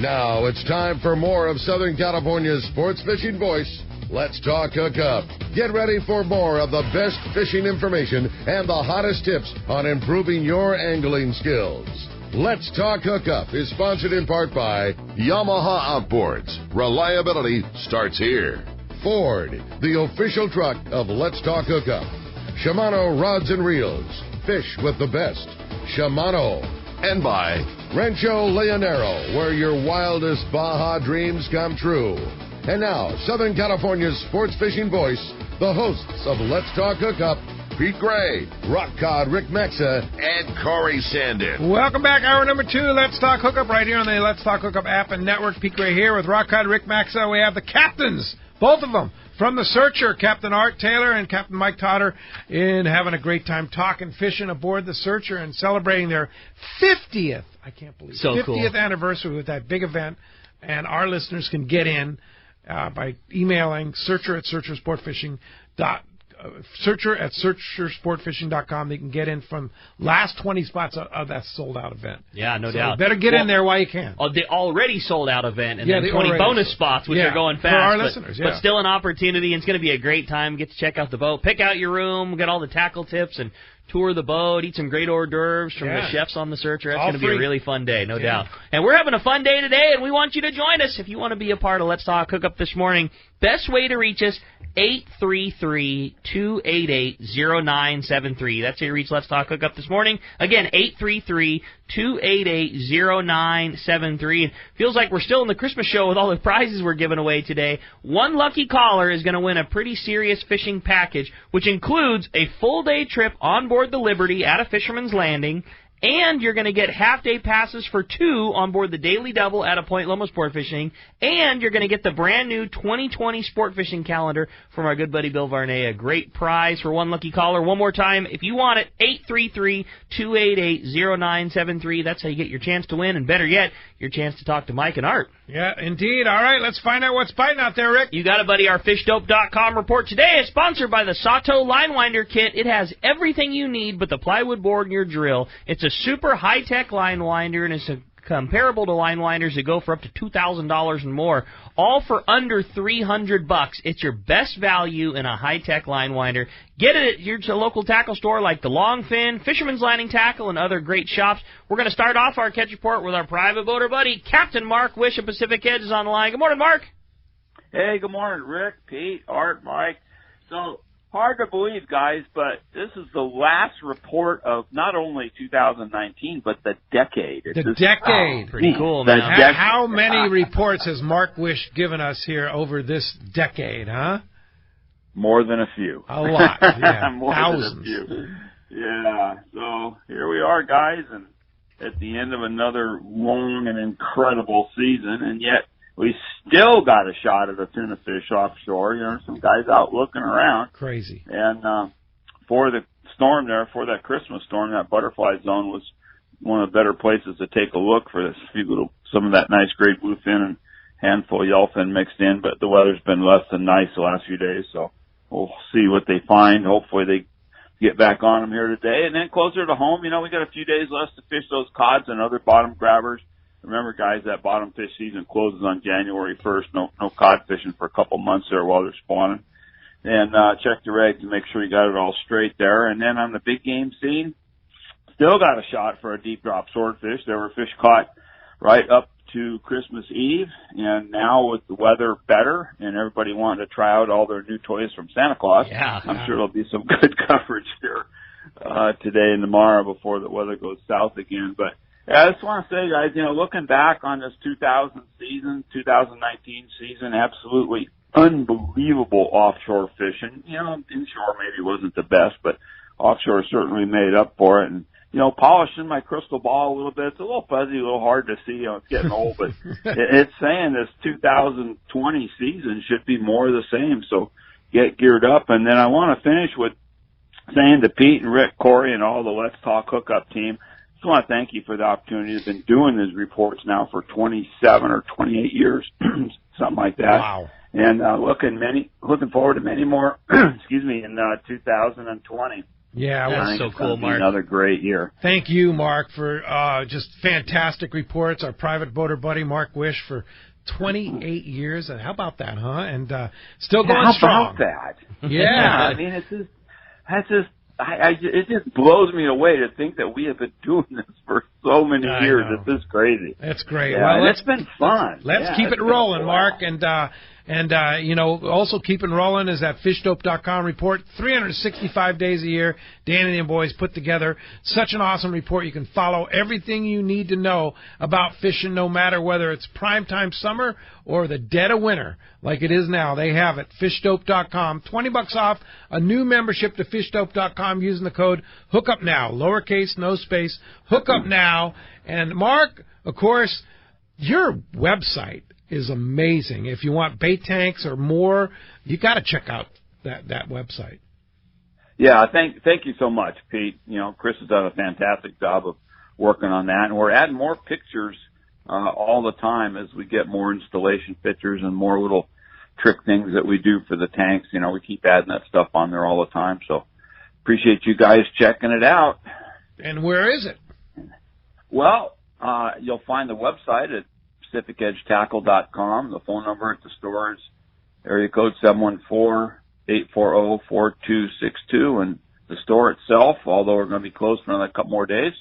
Now it's time for more of Southern California's sports fishing voice. Let's talk Hookup. Get ready for more of the best fishing information and the hottest tips on improving your angling skills. Let's Talk Hookup is sponsored in part by Yamaha Outboards. Reliability starts here. Ford, the official truck of Let's Talk Hookup. Shimano Rods and Reels. Fish with the best. Shimano. And by Rancho Leonero, where your wildest Baja dreams come true. And now, Southern California's sports fishing voice, the hosts of Let's Talk Hookup, Pete Gray, Rock Cod Rick Maxa, and Corey Sandin. Welcome back, hour number 2, Let's Talk Hookup, right here on the Let's Talk Hookup app and network. Pete Gray here with Rock Cod Rick Maxa. We have the captains, both of them, from the Searcher, Captain Art Taylor and Captain Mike Todter, in having a great time talking fishing aboard the Searcher and celebrating their 50th, I can't believe, so 50th cool. anniversary with that big event. And our listeners can get in by emailing searcher@searchersportfishing.com. They can get in from last 20 spots of that sold-out event. Yeah, no so doubt. Better get in there while you can. The already sold-out event, and then the 20 bonus spots, which are going fast. For our listeners, but still an opportunity, and it's going to be a great time. Get to check out the boat, pick out your room, get all the tackle tips, and tour the boat, eat some great hors d'oeuvres from the chefs on the Searcher. It's going to be a really fun day, no doubt. And we're having a fun day today, and we want you to join us. If you want to be a part of Let's Talk Hookup this morning, best way to reach us, 833-288-0973. That's how you reach Let's Talk Hookup this morning. Again, 833-288-0973. It feels like we're still in the Christmas show with all the prizes we're giving away today. One lucky caller is going to win a pretty serious fishing package, which includes a full-day trip on board the Liberty at a Fisherman's Landing, and you're going to get half-day passes for 2 on board the Daily Double at a Point Loma Sport Fishing, and you're going to get the brand-new 2020 Sport Fishing Calendar from our good buddy Bill Varney. A great prize for one lucky caller. One more time, if you want it, 833-288-0973. That's how you get your chance to win, and better yet, your chance to talk to Mike and Art. Yeah, indeed. All right, let's find out what's biting out there, Rick. You got it, buddy. Our FishDope.com report today is sponsored by the Sato Line Winder Kit. It has everything you need but the plywood board and your drill. It's a super high-tech line winder, and it's comparable to line winders that go for up to $2,000 and more, all for under $300. It's your best value in a high-tech line winder. Get it at your local tackle store like the Longfin, Fisherman's Landing Tackle, and other great shops. We're going to start off our catch report with our private boater buddy, Captain Mark Wish of Pacific Edge is on the line. Good morning, Mark. Hey, good morning, Rick, Pete, Art, Mike. So, hard to believe, guys, but this is the last report of not only 2019, but the decade. Decade. Pretty cool, man. How many reports has Mark Wish given us here over this decade, huh? More than a few. A lot, yeah. More thousands. than a few. Yeah, so here we are, guys, and at the end of another long and incredible season, and yet we still got a shot at a tuna fish offshore. You know, some guys out looking around. Crazy. And for the storm there, for that Christmas storm, that butterfly zone was one of the better places to take a look for this some of that nice great bluefin and handful of yellowfin mixed in. But the weather's been less than nice the last few days, so we'll see what they find. Hopefully they get back on them here today. And then closer to home, you know, we got a few days left to fish those cods and other bottom grabbers. Remember, guys, that bottom fish season closes on January 1st. No cod fishing for a couple months there while they're spawning. And check the regs and make sure you got it all straight there. And then on the big game scene, still got a shot for a deep drop swordfish. There were fish caught right up to Christmas Eve. And now with the weather better and everybody wanting to try out all their new toys from Santa Claus, I'm sure there'll be some good coverage here today and tomorrow before the weather goes south again. But yeah, I just want to say, guys, you know, looking back on this 2019 season, absolutely unbelievable offshore fishing. You know, inshore maybe wasn't the best, but offshore certainly made up for it. And, you know, polishing my crystal ball a little bit. It's a little fuzzy, a little hard to see. You know, it's getting old, but it's saying this 2020 season should be more of the same. So get geared up. And then I want to finish with saying to Pete and Rick, Corey, and all the Let's Talk Hookup team, I just want to thank you for the opportunity. I've been doing these reports now for 27 or 28 years, something like that. Wow. And looking forward to many more, excuse me, in 2020. Yeah, that's so cool, Mark. Another great year. Thank you, Mark, for just fantastic reports. Our private boater buddy, Mark Wish, for 28 years. How about that, huh? And still going strong. How about that? Yeah. I mean, it just blows me away to think that we have been doing this for so many years. It's just crazy. That's great. Yeah, well, it's been fun. Let's keep it rolling, Mark. And also keeping rolling is that fishdope.com report. 365 days a year, Danny and the boys put together such an awesome report. You can follow everything you need to know about fishing, no matter whether it's primetime summer or the dead of winter, like it is now. They have it. Fishdope.com. $20 off a new membership to fishdope.com using the code HookUpNow. Lowercase, no space. HookUpNow. And Mark, of course, your website is amazing. If you want bait tanks or more, you got to check out that website. Yeah, thank you so much, Pete. Chris has done a fantastic job of working on that, and we're adding more pictures all the time as we get more installation pictures and more little trick things that we do for the tanks. We keep adding that stuff on there all the time. So appreciate you guys checking it out. And where is it? Well, you'll find the website at PacificEdgeTackle.com. The phone number at the store is area code 714-840-4262. And the store itself, although we're going to be closed for another couple more days,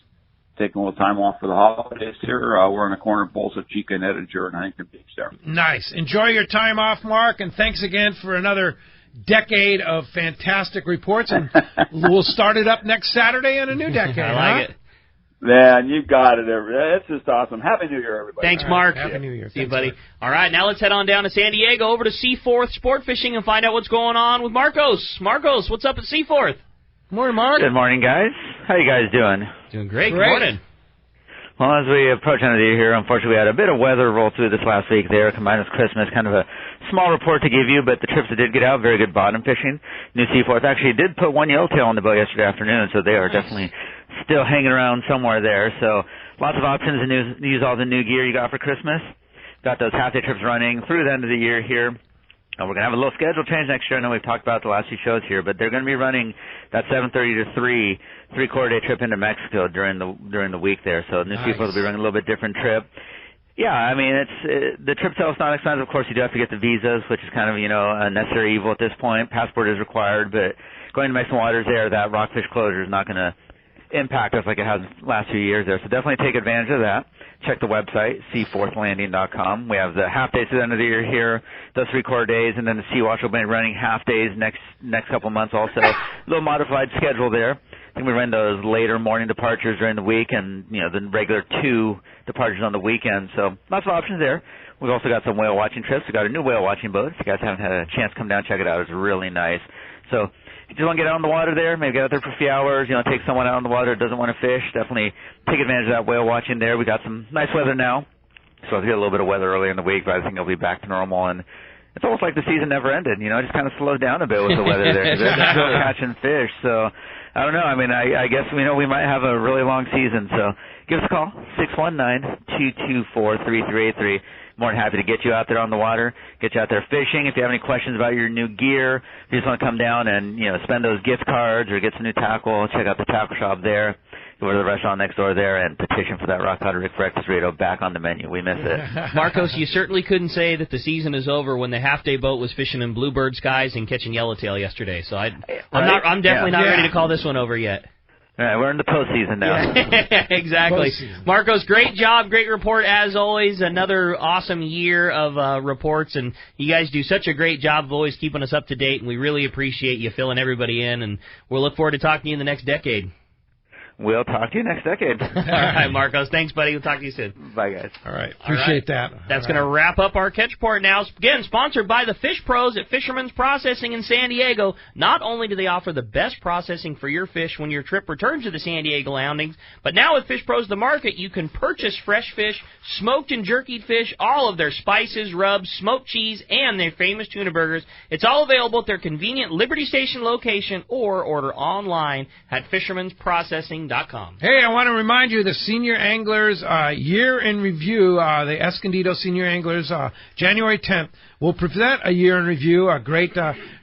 taking a little time off for the holidays here, we're in the corner of Bolsa Chica and Edinger and Huntington Beach there. Nice. Enjoy your time off, Mark, and thanks again for another decade of fantastic reports. And we'll start it up next Saturday in a new decade. I like it. Man, you got it. It's just awesome. Happy New Year, everybody. Thanks, Mark. Happy New Year. See you, buddy. Mark. All right, now let's head on down to San Diego over to Seaforth Sport Fishing and find out what's going on with Marcos. Marcos, what's up at Seaforth? Morning, Mark. Good morning, guys. How you guys doing? Doing great. Good morning. Well, as we approach end of the year here, unfortunately, we had a bit of weather roll through this last week there, combined with Christmas. Kind of a small report to give you, but the trips that did get out, very good bottom fishing. New Seaforth actually did put one yellowtail on the boat yesterday afternoon, so they are definitely still hanging around somewhere there. So lots of options to use all the new gear you got for Christmas. Got those half-day trips running through the end of the year here. We're going to have a little schedule change next year. I know we've talked about the last few shows here, but they're going to be running that 7:30 to 3 three-quarter day trip into Mexico during the week there. So New Seaforth will be running a little bit different trip. Yeah, I mean, the trip itself is not expensive. Of course, you do have to get the visas, which is kind of, a necessary evil at this point. Passport is required, but going to Mexican waters there, that rockfish closure is not going to impact us like it has the last few years there. So definitely take advantage of that. Check the website, seaforthlanding.com. We have the half days to the end of the year here, those three-quarter days, and then the Sea Watch will be running half days next couple months also. A little modified schedule there. I think we run those later morning departures during the week and, the regular 2 departures on the weekend. So lots of options there. We've also got some whale watching trips. We've got a new whale watching boat. If you guys haven't had a chance, come down, check it out. It's really nice. So if you just want to get out on the water there, maybe get out there for a few hours, take someone out on the water that doesn't want to fish, definitely take advantage of that whale watching there. We got some nice weather now. So we get a little bit of weather earlier in the week, but I think it'll be back to normal. And it's almost like the season never ended, it just kind of slowed down a bit with the weather there because they're still catching fish. So I don't know. I mean, I guess we might have a really long season. So give us a call, 619-224-3383. More than happy to get you out there on the water, get you out there fishing. If you have any questions about your new gear, if you just want to come down and, spend those gift cards or get some new tackle, check out the tackle shop there. Go to the restaurant next door there and petition for that Rock Powder Rick breakfast burrito back on the menu. We miss it. Marcos, you certainly couldn't say that the season is over when the half-day boat was fishing in bluebird skies and catching yellowtail yesterday. So I'm definitely not ready to call this one over yet. All right, we're in the postseason now. Exactly. Postseason. Marcos, great job, great report as always. Another awesome year of reports, and you guys do such a great job of always keeping us up to date, and we really appreciate you filling everybody in, and we'll look forward to talking to you in the next decade. We'll talk to you next decade. All right, Marcos. Thanks, buddy. We'll talk to you soon. Bye, guys. All right. Appreciate that. That's going to wrap up our catch report now. Again, sponsored by the Fish Pros at Fisherman's Processing in San Diego. Not only do they offer the best processing for your fish when your trip returns to the San Diego landings, but now with Fish Pros the Market, you can purchase fresh fish, smoked and jerkied fish, all of their spices, rubs, smoked cheese, and their famous tuna burgers. It's all available at their convenient Liberty Station location or order online at fishermansprocessing.com. SeniorAnglersFishing.com. Hey, I want to remind you the Senior Anglers Year in Review, the Escondido Senior Anglers, January 10th, will present a year in review, a great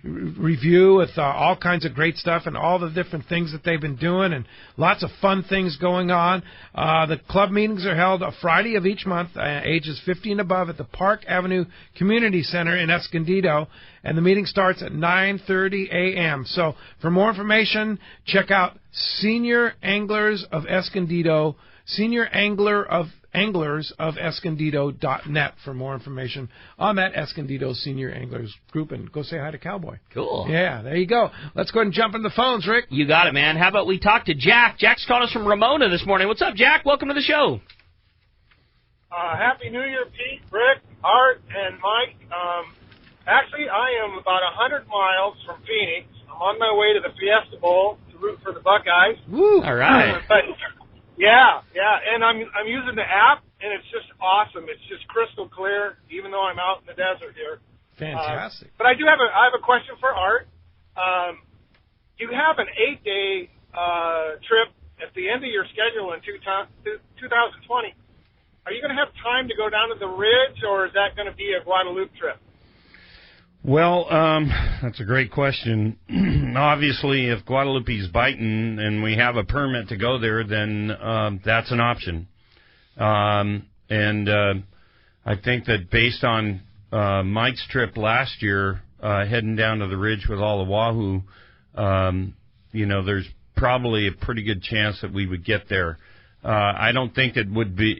review with all kinds of great stuff and all the different things that they've been doing and lots of fun things going on. The club meetings are held a Friday of each month, ages 50 and above, at the Park Avenue Community Center in Escondido, and the meeting starts at 9:30 a.m. So for more information, check out Senior Anglers of Escondido, SeniorAnglersOfEscondido.net for more information on that Escondido Senior Anglers group, and go say hi to Cowboy. Cool. Yeah, there you go. Let's go ahead and jump into the phones, Rick. You got it, man. How about we talk to Jack? Jack's calling us from Ramona this morning. What's up, Jack? Welcome to the show. Happy New Year, Pete, Rick, Art, and Mike. Actually, I am about 100 miles from Phoenix. I'm on my way to the Fiesta Bowl to root for the Buckeyes. Woo! All right. But, yeah, and I'm using the app, and it's just awesome. It's just crystal clear, even though I'm out in the desert here. Fantastic. But I have a question for Art. You have an 8-day trip at the end of your schedule in 2020. Are you going to have time to go down to the Ridge, or is that going to be a Guadalupe trip? Well, that's a great question. Obviously, if Guadalupe's biting and we have a permit to go there, then that's an option. And I think that based on Mike's trip last year, heading down to the Ridge with all the Wahoo, there's probably a pretty good chance that we would get there. I don't think it would be.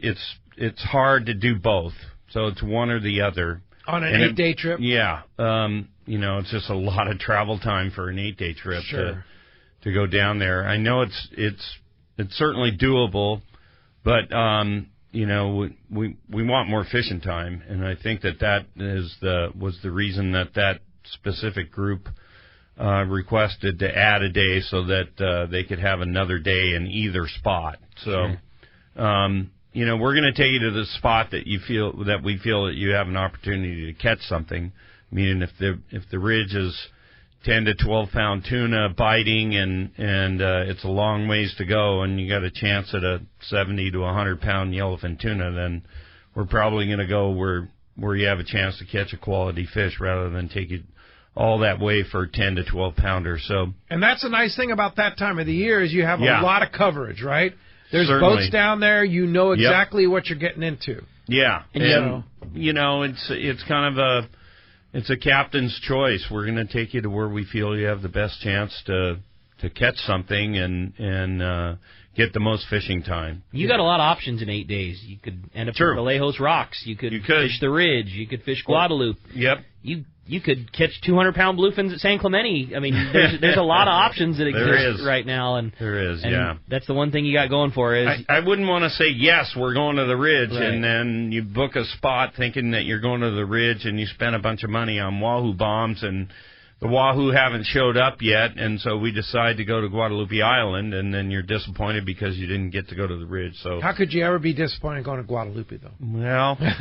It's hard to do both, so it's one or the other. On an 8-day trip? Yeah. It's just a lot of travel time for an 8-day trip to go down there. I know it's certainly doable, but we want more fishing time, and I think that was the reason that specific group requested to add a day so that they could have another day in either spot. So. We're going to take you to the spot that we feel that you have an opportunity to catch something. Meaning, if the Ridge is 10 to 12 pound tuna biting, and it's a long ways to go, and you got a chance at a 70 to 100 pound yellowfin tuna, then we're probably going to go where you have a chance to catch a quality fish rather than take you all that way for a 10 to 12 pounder. So, and that's the nice thing about that time of the year is you have a lot of coverage, right? There's Certainly. boats down there. You know exactly what you're getting into. Yeah, and it's kind of it's a captain's choice. We're going to take you to where we feel you have the best chance to catch something and get the most fishing time. You got a lot of options in 8 days. You could end up at Vallejos Rocks. You could fish the Ridge. You could fish Guadalupe. Yep. You could catch 200-pound bluefins at San Clemente. I mean, there's a lot of options that exist right now, and there is. That's the one thing you got going for is I wouldn't want to say yes, we're going to the Ridge, and then you book a spot thinking that you're going to the Ridge, and you spend a bunch of money on Wahoo bombs, and the Wahoo haven't showed up yet, and so we decide to go to Guadalupe Island, and then you're disappointed because you didn't get to go to the Ridge. So how could you ever be disappointed going to Guadalupe, though? Well, that's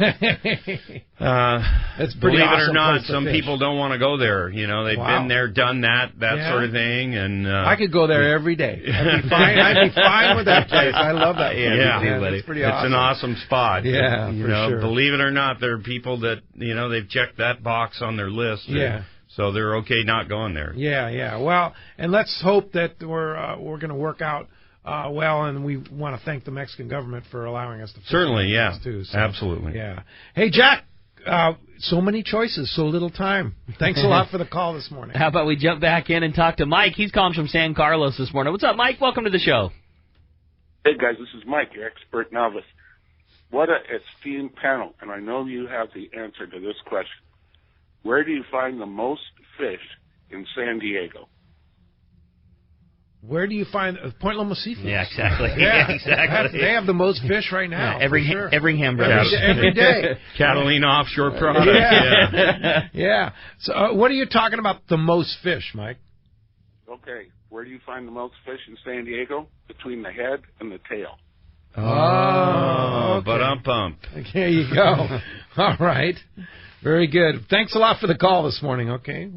pretty believe awesome it or not, place to some fish. people don't want to go there. They've been there, done that sort of thing, and I could go there every day. I'd be fine with that place. I love that place. It's pretty awesome. It's an awesome spot. Yeah, for sure. Believe it or not, there are people that they've checked that box on their list. Yeah. So they're okay not going there. Yeah. Well, and let's hope that we're going to work out well, and we want to thank the Mexican government for allowing us to fish. Certainly, yeah. Too, so, absolutely. Yeah. Hey, Jack, so many choices, so little time. Thanks a lot for the call this morning. How about we jump back in and talk to Mike? He's calling from San Carlos this morning. What's up, Mike? Welcome to the show. Hey, guys, this is Mike, your expert novice. What an esteemed panel, and I know you have the answer to this question. Where do you find the most fish in San Diego? Where do you find Point Loma Seafood? Yeah, exactly. Yeah, exactly. They have the most fish right now. Yeah, every hamburger. Every day. Catalina Offshore Products. Yeah. So what are you talking about the most fish, Mike? Okay. Where do you find the most fish in San Diego? Between the head and the tail. Oh, okay. But-um-bump. There you go. All right. Very good. Thanks a lot for the call this morning, okay?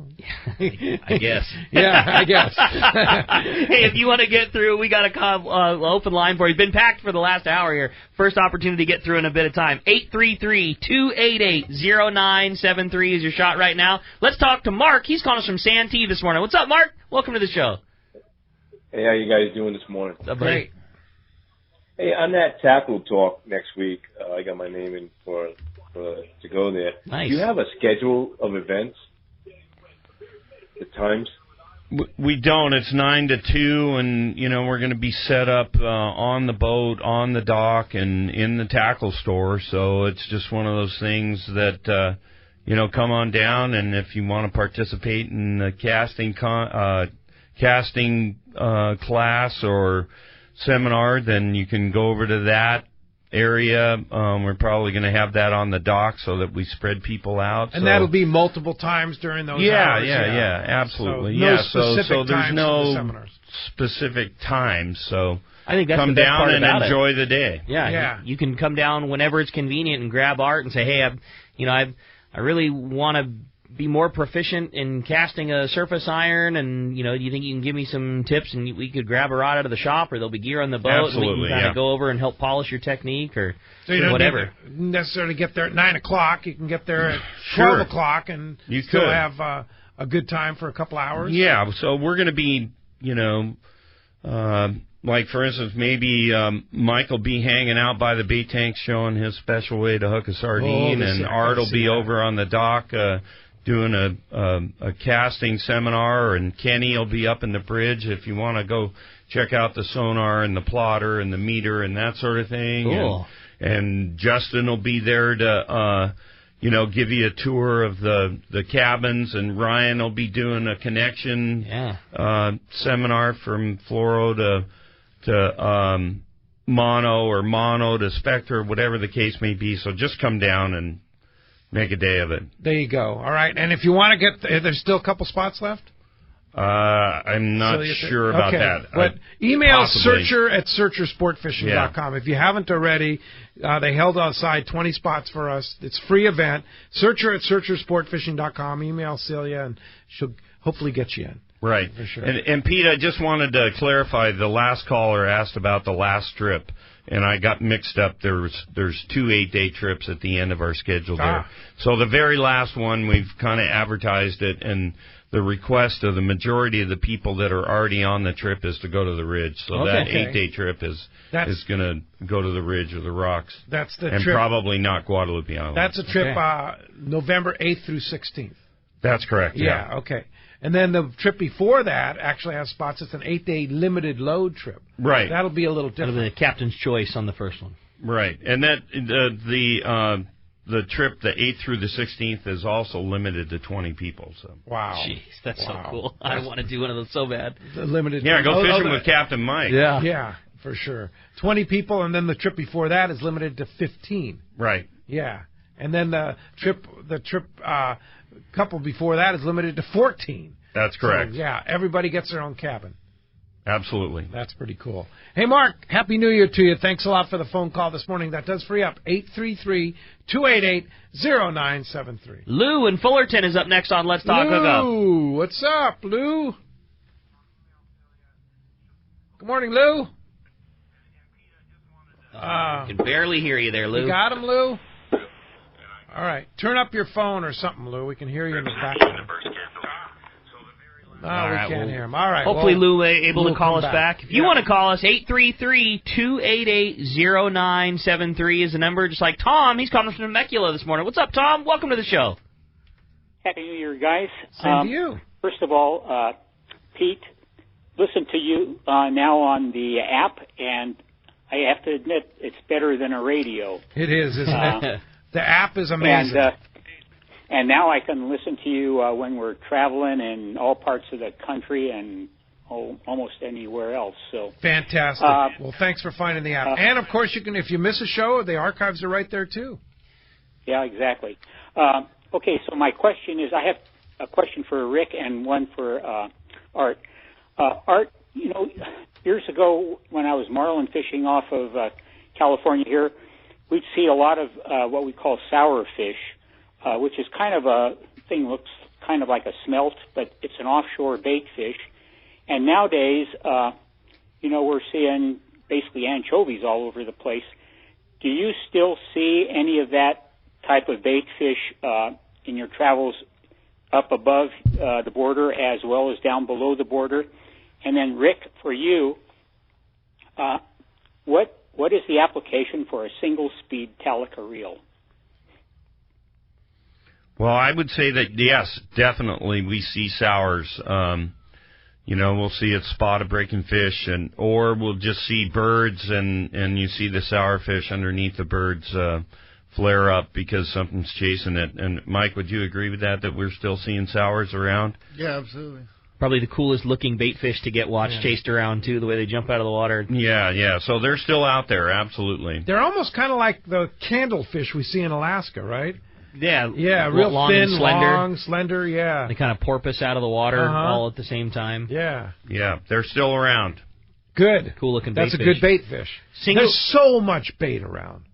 I guess. Yeah, I guess. Hey, if you want to get through, we got a open line for you. It's been packed for the last hour here. First opportunity to get through in a bit of time. 833-288-0973 is your shot right now. Let's talk to Mark. He's calling us from Santee this morning. What's up, Mark? Welcome to the show. Hey, how you guys doing this morning? What's up, buddy? Great. Hey, on that tackle talk next week, I got my name in to go there. Nice. Do you have a schedule of events? The times? We don't. It's 9 to 2, and we're going to be set up on the boat, on the dock, and in the tackle store. So it's just one of those things that come on down, and if you want to participate in the casting class or seminar, then you can go over to that area. We're probably going to have that on the dock so that we spread people out. And that'll be multiple times during those hours. Yeah, absolutely. So So there's no specific times. So I think that's come the best down part and about enjoy it. the day. Yeah. You can come down whenever it's convenient and grab Art and say, hey, I really want to be more proficient in casting a surface iron, and do you think you can give me some tips, and we could grab a rod out of the shop, or there'll be gear on the boat, Absolutely, and we can kind of go over and help polish your technique, or so you don't whatever. necessarily get there at 9 o'clock. You can get there at 12 Sure. o'clock and You still could. have a good time for a couple hours. Yeah, so we're going to be, like, for instance, maybe Mike will be hanging out by the bait tank showing his special way to hook a sardine, and Art will be over on the dock doing a casting seminar, and Kenny will be up in the bridge if you want to go check out the sonar and the plotter and the meter and that sort of thing. Cool. And Justin will be there to give you a tour of the cabins, and Ryan will be doing a connection seminar from fluoro to mono, or mono to spectra, whatever the case may be. So just come down and make a day of it. There you go. All right. And if you want to there's still a couple spots left? I'm not sure about that. But email possibly. searchersportfishing.com. If you haven't already, they held outside 20 spots for us. It's a free event. searchersportfishing.com. Email Celia, and she'll hopefully get you in. Right. For sure. And Pete, I just wanted to clarify, the last caller asked about the last trip, and I got mixed up. There's 2 8-day trips at the end of our schedule there. So the very last one, we've kind of advertised it, and the request of the majority of the people that are already on the trip is to go to the Ridge. So that 8-day trip is going to go to the Ridge or the Rocks. That's the and trip. probably not Guadalupe Island. That's a trip November 8th through 16th. That's correct, yeah. Okay. And then the trip before that actually has spots. It's an 8-day limited load trip. Right. That'll be a little different. That'll be the captain's choice on the first one. Right. And that the trip, the 8th through the 16th, is also limited to 20 people. So. Wow. Jeez, that's so cool. I want to do one of those so bad. Limited. Yeah, go fishing with Captain Mike. Yeah. Yeah, for sure. 20 people, and then the trip before that is limited to 15. Right. Yeah. And then the trip couple before that is limited to 14. That's correct. So, yeah, everybody gets their own cabin. Absolutely. That's pretty cool. Hey, Mark, Happy New Year to you. Thanks a lot for the phone call this morning. That does free up 833-288-0973. Lou in Fullerton is up next on Let's Talk Hookup. Lou, what's up, Lou? Good morning, Lou. I can barely hear you there, Lou. You got him, Lou? All right. Turn up your phone or something, Lou. We can hear you in the background. No, we can't hear him. All right. Hopefully, Lou able to call us back. If you want to call us, 833-288-0973 is the number. Just like Tom, he's calling us from Temecula this morning. What's up, Tom? Welcome to the show. Happy New Year, guys. Same to you. First of all, Pete, listen to you now on the app, and I have to admit it's better than a radio. It is, isn't it? The app is amazing. And now I can listen to you when we're traveling in all parts of the country and almost anywhere else. So fantastic. Well, thanks for finding the app. And, of course, you can, if you miss a show, the archives are right there, too. Yeah, exactly. Okay, so my question is, I have a question for Rick and one for Art. Art, years ago when I was marlin fishing off of California here, we'd see a lot of what we call sour fish, which is kind of a thing, looks kind of like a smelt, but it's an offshore bait fish. And nowadays, we're seeing basically anchovies all over the place. Do you still see any of that type of bait fish in your travels up above the border as well as down below the border? And then, Rick, for you, what is the application for a single-speed Talica reel? Well, I would say that, yes, definitely we see sours. We'll see it spot a breaking fish, or we'll just see birds, and you see the sour fish underneath the birds flare up because something's chasing it. And, Mike, would you agree with that we're still seeing sours around? Yeah, absolutely. Probably the coolest-looking bait fish to get watched chased around, too, the way they jump out of the water. Yeah. So they're still out there, absolutely. They're almost kind of like the candlefish we see in Alaska, right? Yeah, real long thin, and slender. long, slender, yeah. They kind of porpoise out of the water all at the same time. Yeah. Yeah, they're still around. Good. Cool-looking bait fish. That's a good bait fish. There's so much bait around.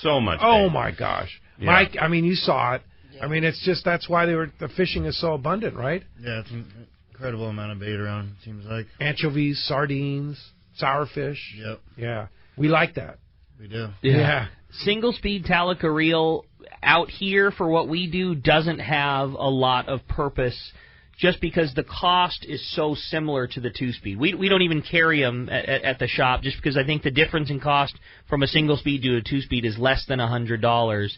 So much bait. Oh, my gosh. Yeah. Mike, I mean, you saw it. I mean, it's just that's why the fishing is so abundant, right? Yeah, it's an incredible amount of bait around, it seems like. Anchovies, sardines, sourfish. Yep. Yeah. We like that. We do. Yeah. Single-speed Talica reel out here for what we do doesn't have a lot of purpose just because the cost is so similar to the two-speed. We don't even carry them at the shop just because I think the difference in cost from a single-speed to a two-speed is less than $100.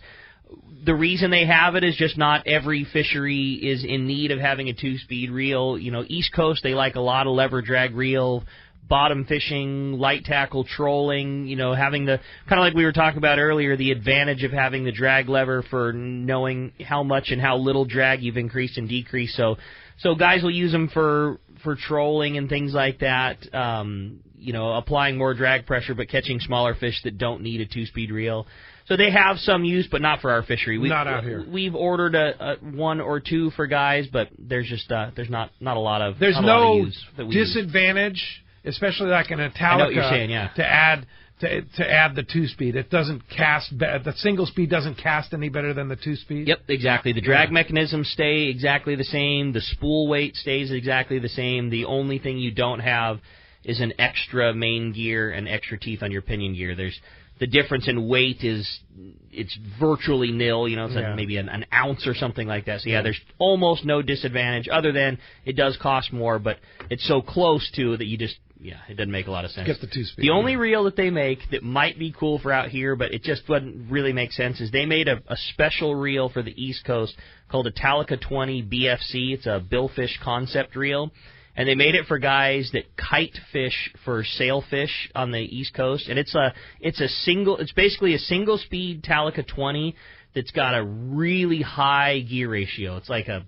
The reason they have it is just not every fishery is in need of having a two-speed reel. East Coast, they like a lot of lever drag reel, bottom fishing, light tackle, trolling, having the, kind of like we were talking about earlier, the advantage of having the drag lever for knowing how much and how little drag you've increased and decreased. So guys will use them for trolling and things like that, applying more drag pressure but catching smaller fish that don't need a two-speed reel. So they have some use, but not for our fishery. Not out here. We've ordered a one or two for guys, but there's just there's not a lot of there's not no a lot of use that we disadvantage, especially like in a Talica. I know what you're saying, yeah. To add the two-speed, it doesn't cast. The single-speed doesn't cast any better than the two-speed. Yep, exactly. The drag mechanisms stay exactly the same. The spool weight stays exactly the same. The only thing you don't have is an extra main gear and extra teeth on your pinion gear. The difference in weight it's virtually nil. It's like maybe an ounce or something like that. So there's almost no disadvantage other than it does cost more, but it's so close to that you just it doesn't make a lot of sense. Get the two-speed. The only reel that they make that might be cool for out here, but it just wouldn't really make sense, is they made a special reel for the East Coast called a Talica 20 BFC. It's a billfish concept reel. And they made it for guys that kite fish for sailfish on the East Coast, and it's basically a single speed Talica 20 that's got a really high gear ratio. It's like a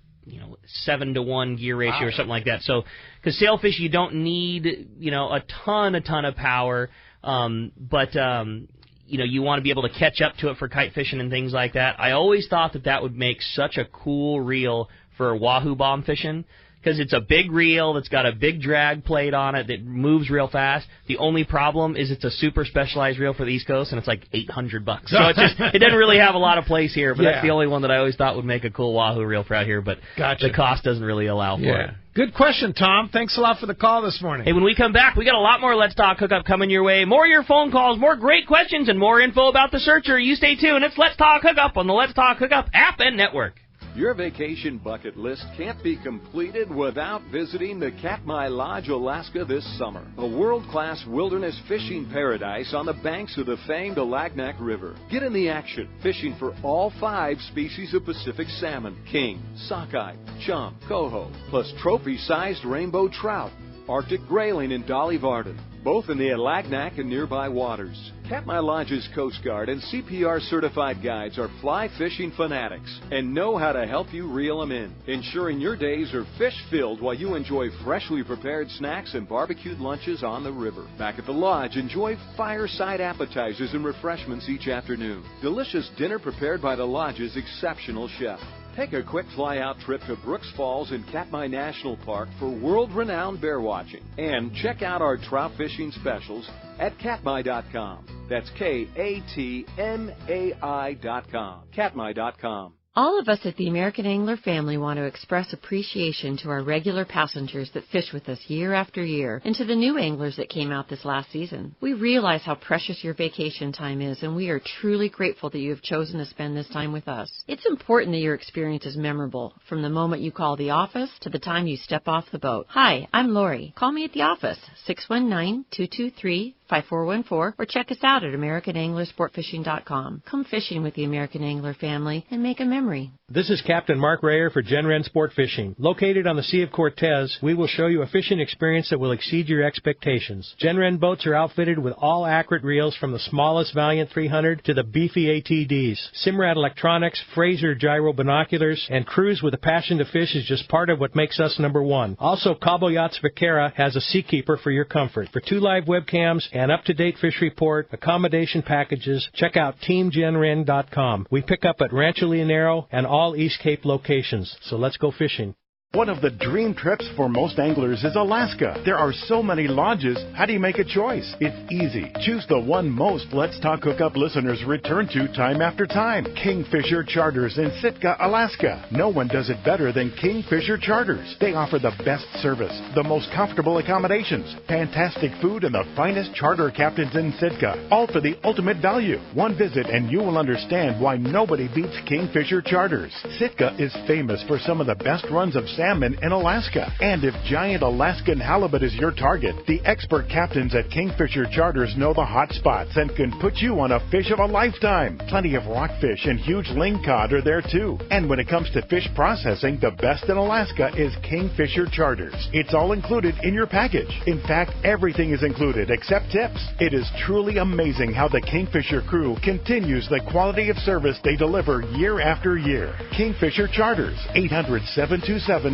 7-to-1 gear ratio or something like that. So because sailfish you don't need a ton of power, but you want to be able to catch up to it for kite fishing and things like that. I always thought that would make such a cool reel for wahoo bomb fishing, because it's a big reel that's got a big drag plate on it that moves real fast. The only problem is it's a super specialized reel for the East Coast, and it's like $800. So it doesn't really have a lot of place here, but that's the only one that I always thought would make a cool wahoo reel for out here, but the cost doesn't really allow for it. Good question, Tom. Thanks a lot for the call this morning. Hey, when we come back, we got a lot more Let's Talk Hookup coming your way. More of your phone calls, more great questions, and more info about the searcher. You stay tuned. It's Let's Talk Hookup on the Let's Talk Hookup app and network. Your vacation bucket list can't be completed without visiting the Katmai Lodge, Alaska this summer. A world-class wilderness fishing paradise on the banks of the famed Alagnak River. Get in the action, fishing for all 5 species of Pacific salmon: king, sockeye, chum, coho, plus trophy-sized rainbow trout, Arctic grayling, and Dolly Varden, both in the Alagnak and nearby waters. Katmai Lodge's Coast Guard and CPR certified guides are fly fishing fanatics and know how to help you reel them in, ensuring your days are fish-filled while you enjoy freshly prepared snacks and barbecued lunches on the river. Back at the lodge, enjoy fireside appetizers and refreshments each afternoon. Delicious dinner prepared by the lodge's exceptional chef. Take a quick fly-out trip to Brooks Falls in Katmai National Park for world-renowned bear watching. And check out our trout fishing specials at katmai.com. That's KATMAI.com. Katmai.com. All of us at the American Angler family want to express appreciation to our regular passengers that fish with us year after year, and to the new anglers that came out this last season. We realize how precious your vacation time is, and we are truly grateful that you have chosen to spend this time with us. It's important that your experience is memorable, from the moment you call the office to the time you step off the boat. Hi, I'm Lori. Call me at the office, 619-223-5414, or check us out at AmericanAnglerSportFishing.com. Come fishing with the American Angler family and make a memory. This is Captain Mark Rayer for Genren Sport Fishing. Located on the Sea of Cortez, we will show you a fishing experience that will exceed your expectations. Genren boats are outfitted with all accurate reels from the smallest Valiant 300 to the beefy ATDs. Simrad electronics, Fraser gyro binoculars, and Cruise with a passion to fish is just part of what makes us number one. Also, Cabo Yachts Vaquera has a Seakeeper for your comfort. For 2 live webcams, an up-to-date fish report, accommodation packages, check out TeamGenren.com. We pick up at Rancho Leonero and all East Cape locations. So let's go fishing. One of the dream trips for most anglers is Alaska. There are so many lodges. How do you make a choice? It's easy. Choose the one most Let's Talk Hookup listeners return to time after time. Kingfisher Charters in Sitka, Alaska. No one does it better than Kingfisher Charters. They offer the best service, the most comfortable accommodations, fantastic food, and the finest charter captains in Sitka. All for the ultimate value. One visit and you will understand why nobody beats Kingfisher Charters. Sitka is famous for some of the best runs of salmon in Alaska. And if giant Alaskan halibut is your target, the expert captains at Kingfisher Charters know the hot spots and can put you on a fish of a lifetime. Plenty of rockfish and huge lingcod are there too. And when it comes to fish processing, the best in Alaska is Kingfisher Charters. It's all included in your package. In fact, everything is included except tips. It is truly amazing how the Kingfisher crew continues the quality of service they deliver year after year. Kingfisher Charters, 800-727-6136,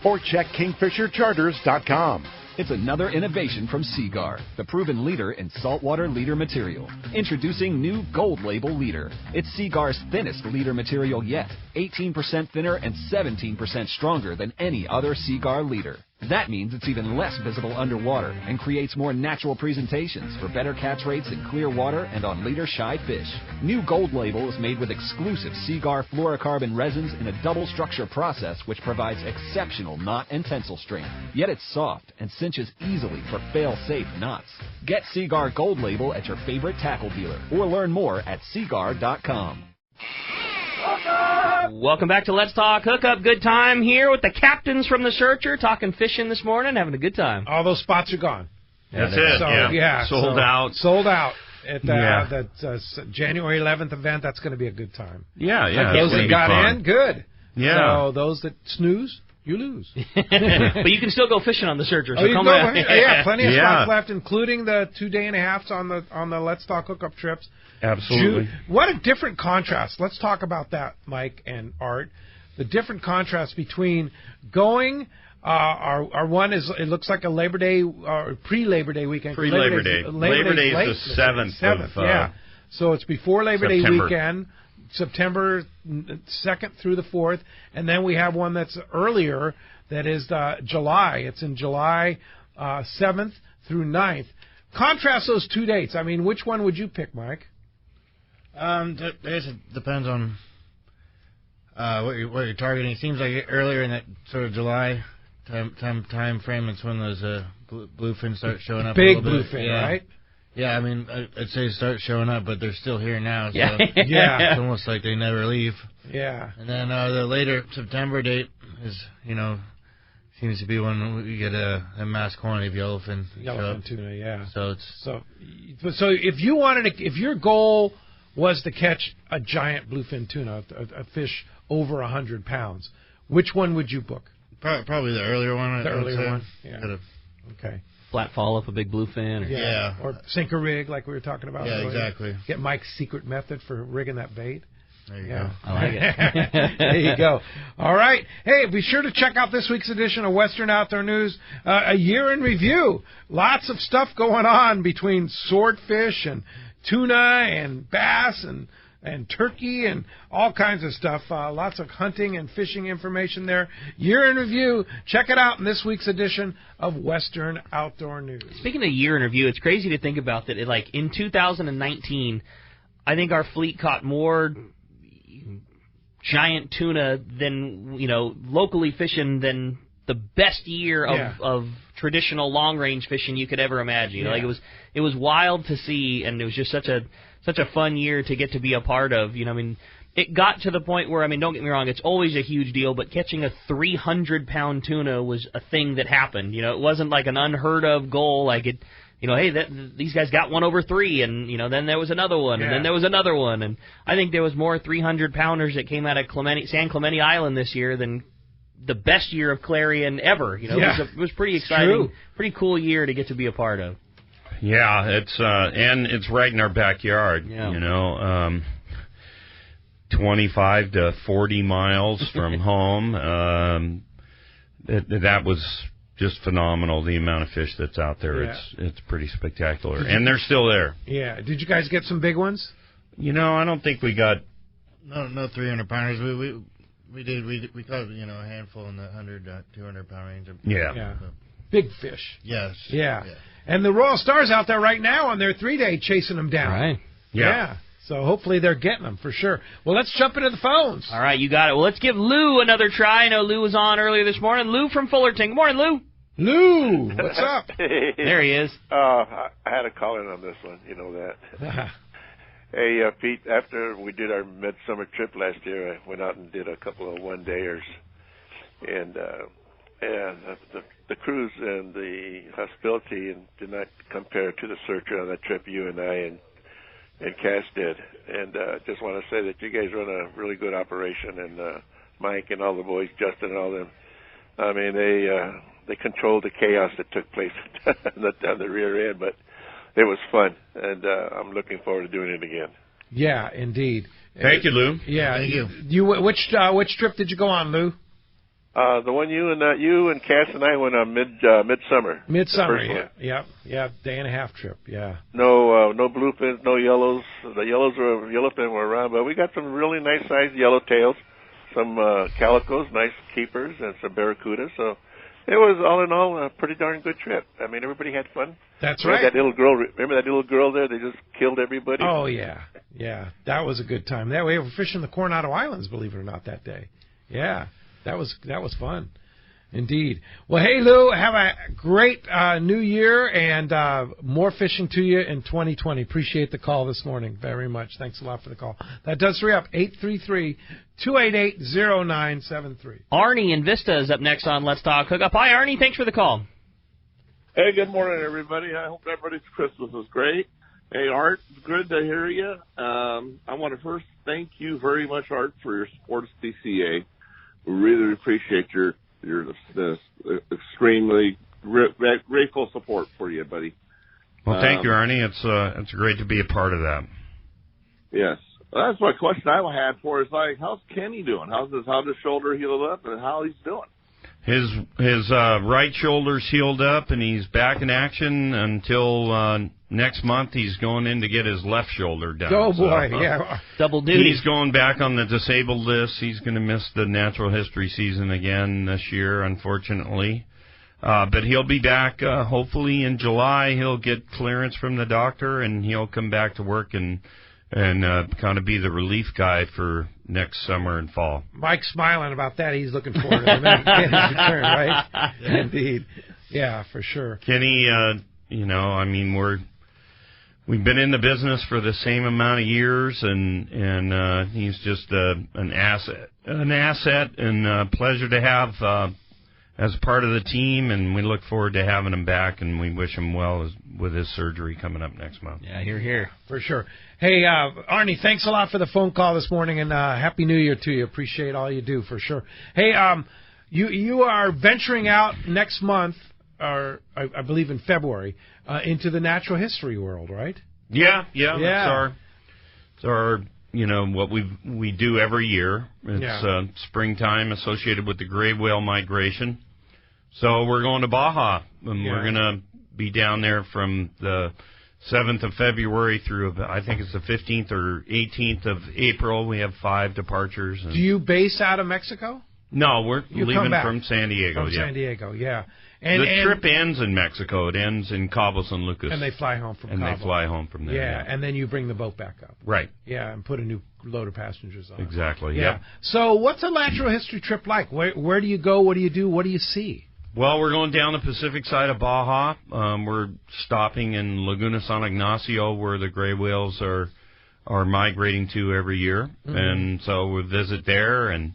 or check KingfisherCharters.com. It's another innovation from Seaguar, the proven leader in saltwater leader material. Introducing new Gold Label leader. It's Seaguar's thinnest leader material yet, 18% thinner and 17% stronger than any other Seaguar leader. That means it's even less visible underwater and creates more natural presentations for better catch rates in clear water and on leader-shy fish. New Gold Label is made with exclusive Seaguar fluorocarbon resins in a double structure process which provides exceptional knot and tensile strength. Yet it's soft and cinches easily for fail-safe knots. Get Seaguar Gold Label at your favorite tackle dealer or learn more at Seaguar.com. Welcome back to Let's Talk Hookup. Good time here with the captains from the Searcher, talking fishing this morning, having a good time. All those spots are gone. That's it. So, Sold out. Sold out. At that January 11th event, that's going to be a good time. Yeah. Those that got in, good. Yeah. So those that snooze, you lose. But you can still go fishing on the Searcher. So come on. Yeah, plenty of spots left, including the 2.5 days on the Let's Talk Hookup trips. Absolutely. What a different contrast. Let's talk about that, Mike and Art. The different contrast between going. Our one is, it looks like a Labor Day or pre-Labor Day weekend. Pre-Labor Day. Labor Day is the 7th. Yeah. So it's before Labor Day weekend, September 2nd through the 4th, and then we have one that's earlier. That is July. It's in July 7th through 9th. Contrast those 2 dates. I mean, which one would you pick, Mike? It depends on what you're targeting. It seems like earlier in that sort of July time frame, it's when those bluefin start showing up. Big a little bit. bluefin, right? Yeah, I mean, I'd say start showing up, but they're still here now. So yeah. It's almost like they never leave. Yeah. And then the later September date is, seems to be when we get a mass quantity of yellowfin. Yellowfin tuna, yeah. So it's so if you if your goal was to catch a giant bluefin tuna, a fish over 100 pounds, which one would you book? Probably the earlier one. The earlier one. Yeah. Okay. Flat fall up a big bluefin. Or sink a rig like we were talking about. Yeah, earlier. exactly. Get Mike's secret method for rigging that bait. There you go. I like it. There you go. All right. Hey, be sure to check out this week's edition of Western Outdoor News, a year in review. Lots of stuff going on between swordfish and tuna and bass and and turkey and all kinds of stuff. Lots of hunting and fishing information there. Year in review. Check it out in this week's edition of Western Outdoor News. Speaking of year in review, it's crazy to think about that. In 2019, I think our fleet caught more giant tuna than, locally fishing than the best year of traditional long-range fishing you could ever imagine. Yeah. It was wild to see, and it was just such a fun year to get to be a part of. It got to the point where, don't get me wrong, it's always a huge deal, but catching a 300-pound tuna was a thing that happened. It wasn't like an unheard-of goal, these guys got one over 3, and, then there was another one, and then there was another one. And I think there was more 300-pounders that came out of San Clemente Island this year than the best year of clarion ever. It was pretty exciting, pretty cool year to get to be a part of. Yeah, it's right in our backyard. Yeah. 25 to 40 miles from home. That was just phenomenal. The amount of fish that's out there, it's pretty spectacular, and they're still there. Yeah. Did you guys get some big ones? I don't think we got no 300 pounders. We caught a handful in the 100 200 pound range. Yeah. Big fish. Yes. Yeah. And the Royal Star's out there right now on their 3-day chasing them down. Right. Yeah. So hopefully they're getting them for sure. Well, let's jump into the phones. All right, you got it. Well, let's give Lou another try. I know Lou was on earlier this morning. Lou from Fullerton. Good morning, Lou. Lou, what's up? There he is. I had a call in on this one. You know that. Hey, Pete, after we did our midsummer trip last year, I went out and did a couple of one-dayers. And the cruise and the hospitality did not compare to the Searcher on that trip you and I and Cass did. And just want to say that you guys run a really good operation, and Mike and all the boys, Justin and all them. I mean, they controlled the chaos that took place on the rear end, but it was fun, and I'm looking forward to doing it again. Yeah, indeed. Thank you, Lou. Yeah, thank you. Which trip did you go on, Lou? The one you and Cass and I went on midsummer. Midsummer, yeah, day and a half trip, yeah. No bluefins, no yellows. The yellowfin were around, but we got some really nice sized yellowtails, some calicos, nice keepers, and some barracudas. So it was all in all a pretty darn good trip. I mean, everybody had fun. That's right. Remember that little girl there? They just killed everybody. Oh yeah, that was a good time. We were fishing the Coronado Islands, believe it or not, that day. Yeah. That was fun, indeed. Well, hey, Lou, have a great new year and more fishing to you in 2020. Appreciate the call this morning very much. Thanks a lot for the call. That does free up 833-288-0973. Arnie in Vista is up next on Let's Talk Hookup. Hi, Arnie. Thanks for the call. Hey, good morning, everybody. I hope everybody's Christmas was great. Hey, Art, good to hear you. I want to first thank you very much, Art, for your support of CCA. We really appreciate your extremely grateful support for you, buddy. Well, thank you, Arnie. It's great to be a part of that. Yes, that's my question I had for is how's Kenny doing? How's his shoulder healed up and how he's doing? His right shoulder's healed up and he's back in action until next month. He's going in to get his left shoulder done. Oh boy, yeah, double duty. He's going back on the disabled list. He's going to miss the natural history season again this year, unfortunately. But he'll be back hopefully in July. He'll get clearance from the doctor and he'll come back to work and kind of be the relief guy for next summer and fall. Mike's smiling about that. He's looking forward to Kenny's return, right? Yeah. Indeed. Yeah, for sure. Kenny, we've been in the business for the same amount of years, and he's just an asset and a pleasure to have as part of the team, and we look forward to having him back, and we wish him well with his surgery coming up next month. Yeah, here. For sure. Hey, Arnie, thanks a lot for the phone call this morning, and Happy New Year to you. Appreciate all you do, for sure. Hey, you are venturing out next month, or I believe in February, into the natural history world, right? Yeah. It's our what we do every year. It's springtime associated with the gray whale migration. So we're going to Baja, and we're going to be down there from the 7th of February through, I think it's the 15th or 18th of April. We have 5 departures. And Do you base out of Mexico? No, we're You leaving come back from San Diego. From yeah. San Diego, yeah. The trip ends in Mexico. It ends in Cabo San Lucas. And they fly home from And Cabo. they fly home from there. Yeah, and then you bring the boat back up. Right. Yeah, and put a new load of passengers on. Exactly, Yeah. yep. So what's a natural history trip like? Where do you go? What do you do? What do you see? Well, we're going down the Pacific side of Baja. We're stopping in Laguna San Ignacio, where the gray whales are migrating to every year. Mhm. And so we visit there, and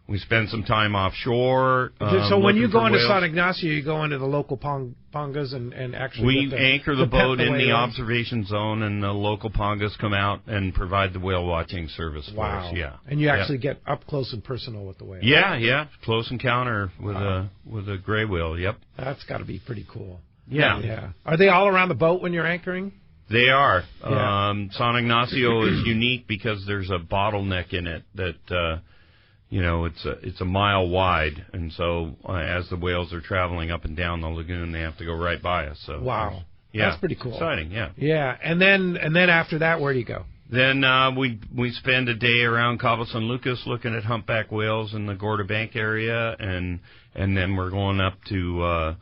we spend some time offshore. So when you looking go for into whales. San Ignacio, you go into the local pongas and actually We get anchor the pet boat in the whales? observation zone, and the local pongas come out and provide the whale watching service for Wow. us. Yeah, And you Yeah. actually get up close and personal with the whale. Yeah, close encounter with Wow. a gray whale. Yep. That's got to be pretty cool. Yeah. Yeah. Are they all around the boat when you're anchoring? They are. Yeah. San Ignacio is unique because there's a bottleneck in it that it's a mile wide, and so as the whales are traveling up and down the lagoon, they have to go right by us. So Wow. yeah, That's pretty cool. Exciting. Yeah. Yeah. And then after that, where do you go? Then we spend a day around Cabo San Lucas looking at humpback whales in the Gorda Bank area, and then we're going up to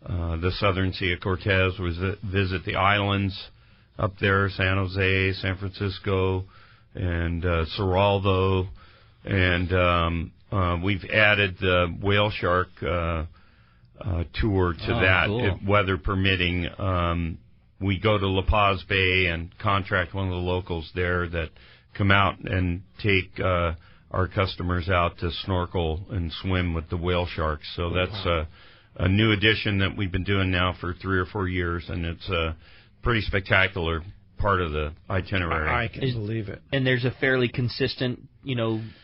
the southern Sea of Cortez. We visit the islands up there, San Jose, San Francisco, and Cerralvo, and we've added the whale shark tour to that, cool. if weather permitting. We go to La Paz Bay and contract one of the locals there that come out and take our customers out to snorkel and swim with the whale sharks. So that's a new addition that we've been doing now for 3 or 4 years, and it's a pretty spectacular part of the itinerary. I can believe it. And there's a fairly consistent,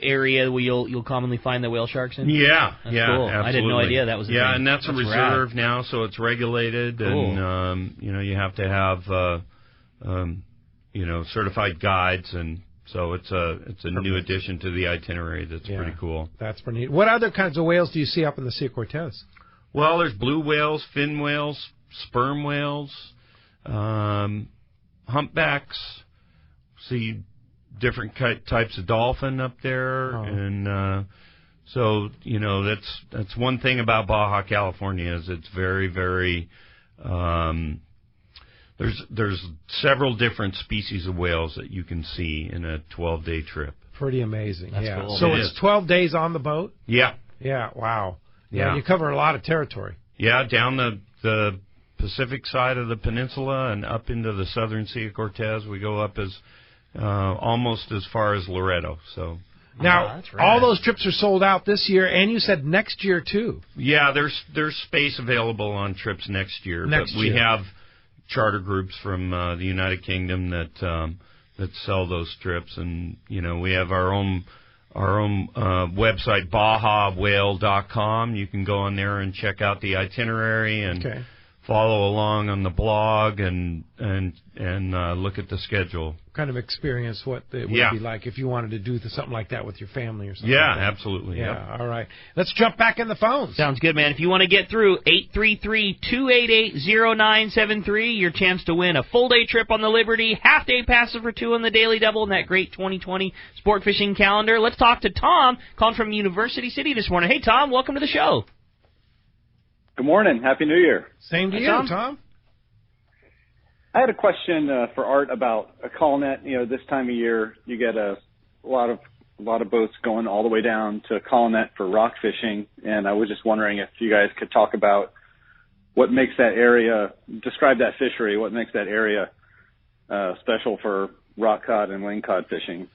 area where you'll commonly find the whale sharks in? Yeah, That's yeah, cool. absolutely. I had no idea that was a thing. and that's a reserve rad. now, so it's regulated, Cool. and you have to have certified guides, and so it's a new addition to the itinerary. That's pretty cool. That's pretty neat. What other kinds of whales do you see up in the Sea of Cortez? Well, there's blue whales, fin whales, sperm whales, humpbacks. See different types of dolphin up there, and so that's one thing about Baja California is it's very, very. There's several different species of whales that you can see in a 12-day trip. Pretty amazing. That's yeah. cool. So It it's is. 12 days on the boat? Yeah. Yeah, wow. Yeah. You cover a lot of territory. Yeah, down the Pacific side of the peninsula and up into the southern Sea of Cortez. We go up as almost as far as Loreto. So Now, that's rad. all those trips are sold out this year, and you said next year, too. yeah, there's space available on trips next year. Next but we year. have charter groups from the United Kingdom that sell those trips, and we have our own website, BajaWhale.com. You can go on there and check out the itinerary and follow along on the blog and look at the schedule. Kind of experience what it would Yeah. be like if you wanted to do something like that with your family or something. Yeah, like that. absolutely. Yeah, Yep. all right. Let's jump back in the phones. Sounds good, man. If you want to get through, 833-288-0973, your chance to win a full-day trip on the Liberty, half-day passes for 2 on the Daily Double, and that great 2020 sport fishing calendar. Let's talk to Tom, calling from University City this morning. Hey, Tom, welcome to the show. Good morning. Happy New Year. Same to Hi, you, Tom. Tom. I had a question for Art about a call net. This time of year, you get a lot of boats going all the way down to call net for rock fishing, and I was just wondering if you guys could talk about what makes that area, describe that fishery, what makes that area special for rock cod and lingcod fishing.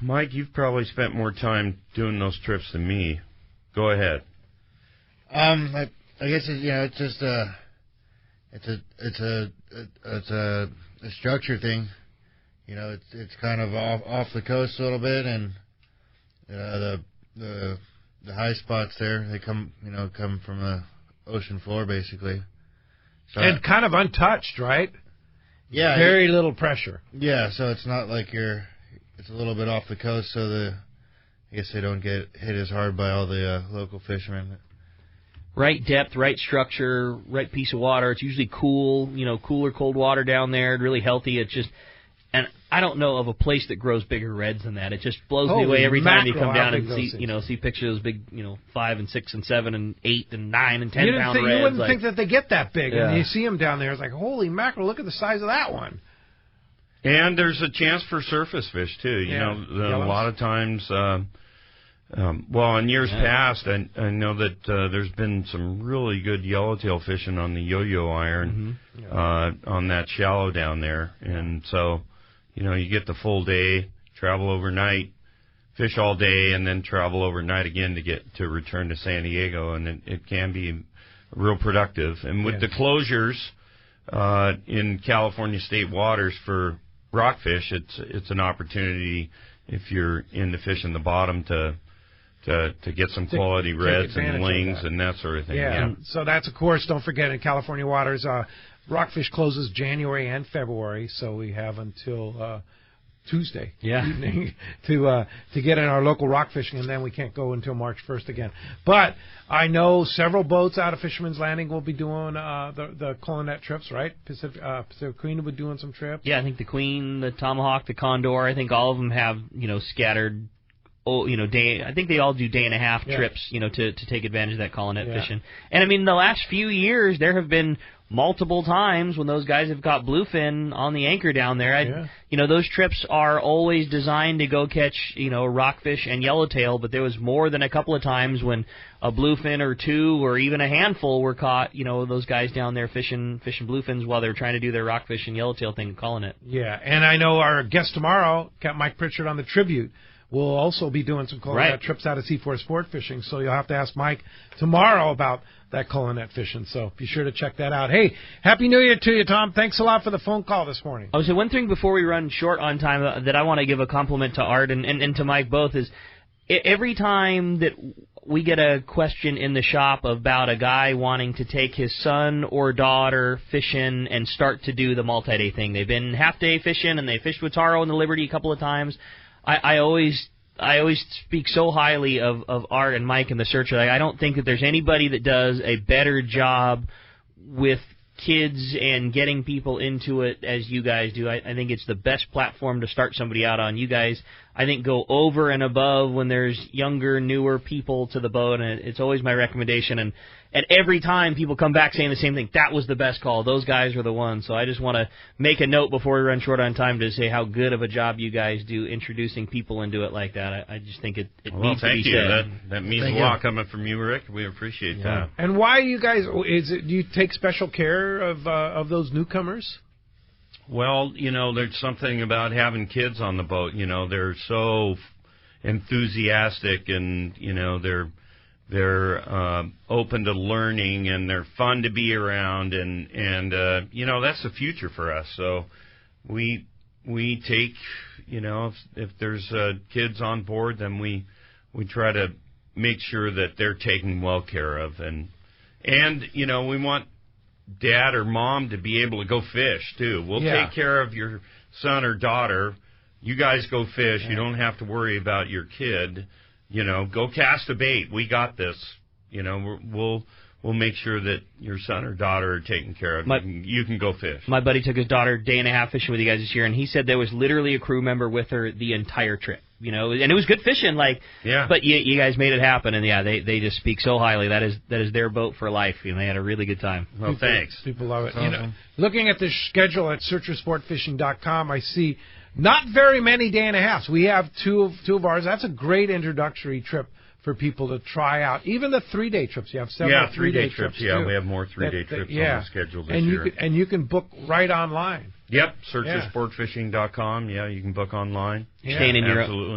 Mike, you've probably spent more time doing those trips than me. Go ahead. I guess it's just it's a structure thing. It's kind of off the coast a little bit, and the high spots there, they come from the ocean floor basically. So And kind of untouched, right? yeah, Very little pressure. yeah. So it's not like it's a little bit off the coast, so I guess they don't get hit as hard by all the local fishermen. right depth, right structure, right piece of water. It's usually cool, cooler, cold water down there, really healthy. It's just, and I don't know of a place that grows bigger reds than that. It just blows me away every time you come down and see pictures of those big, 5 and 6 and 7 and 8 and 9 and 10 pound reds. You wouldn't think that they get that big, and you see them down there. It's like, holy mackerel! Look at the size of that one. And there's a chance for surface fish too. You know, a lot of times. In years past, I know that there's been some really good yellowtail fishing on the yo-yo iron on that shallow down there, and so. You get the full day, travel overnight, fish all day, and then travel overnight again to return to San Diego, and it can be real productive. And with the closures in California state waters for rockfish, it's an opportunity if you're into fishing the bottom to get some quality reds and lings and that sort of thing. Yeah. So that's, of course, don't forget, in California waters, rockfish closes January and February, so we have until Tuesday evening to get in our local rock fishing, and then we can't go until March 1st again. But I know several boats out of Fisherman's Landing will be doing the Colonet trips, right? Pacific Queen will be doing some trips. Yeah, I think the Queen, the Tomahawk, the Condor, I think all of them have scattered. I think they all do day and a half trips, to take advantage of that Colonet fishing. And I mean, the last few years there have been multiple times when those guys have got bluefin on the anchor down there. Those trips are always designed to go catch, rockfish and yellowtail, but there was more than a couple of times when a bluefin or two or even a handful were caught, those guys down there fishing bluefins while they were trying to do their rockfish and yellowtail thing and calling it. Yeah, and I know our guest tomorrow, Captain Mike Pritchard on the Tribute, will also be doing some Colonet trips out of C4 Sport Fishing, so you'll have to ask Mike tomorrow about that Colonet fishing, so be sure to check that out. Hey, Happy New Year to you, Tom. Thanks a lot for the phone call this morning. Oh, so one thing before we run short on time that I want to give a compliment to Art and to Mike both is every time that we get a question in the shop about a guy wanting to take his son or daughter fishing and start to do the multi-day thing. They've been half-day fishing, and they fished with Taro and the Liberty a couple of times. I always speak so highly of Art and Mike and the Searcher. I don't think that there's anybody that does a better job with kids and getting people into it as you guys do. I think it's the best platform to start somebody out on. You guys, I think, go over and above when there's younger, newer people to the boat, and it's always my recommendation. And every time people come back saying the same thing, that was the best call. Those guys were the ones. So I just want to make a note before we run short on time to say how good of a job you guys do introducing people into it like that. I just think it needs to be said. That means a lot coming from you, Rick. We appreciate that. And why you guys, do you take special care of those newcomers? Well, there's something about having kids on the boat. They're so enthusiastic, and they're open to learning, and they're fun to be around, and that's the future for us. So we take, if there's kids on board, then we try to make sure that they're taken well care of, and we want Dad or Mom to be able to go fish too. We'll take care of your son or daughter. You guys go fish. You don't have to worry about your kid. Go cast a bait. We got this. We'll make sure that your son or daughter are taken care of. You can go fish. My buddy took his daughter day and a half fishing with you guys this year, and he said there was literally a crew member with her the entire trip. And it was good fishing. But you guys made it happen, and they just speak so highly. That is their boat for life. They had a really good time. Well, thanks. People love it. Looking at the schedule at searchersportfishing.com, I see not very many day and a halves. We have two of ours. That's a great introductory trip for people to try out. Even the 3-day trips. You have several 3-day trips. Yeah, we have more 3-day trips on the schedule this year. You can book right online. Yep, searchersportfishing.com. Yeah, you can book online. You're staying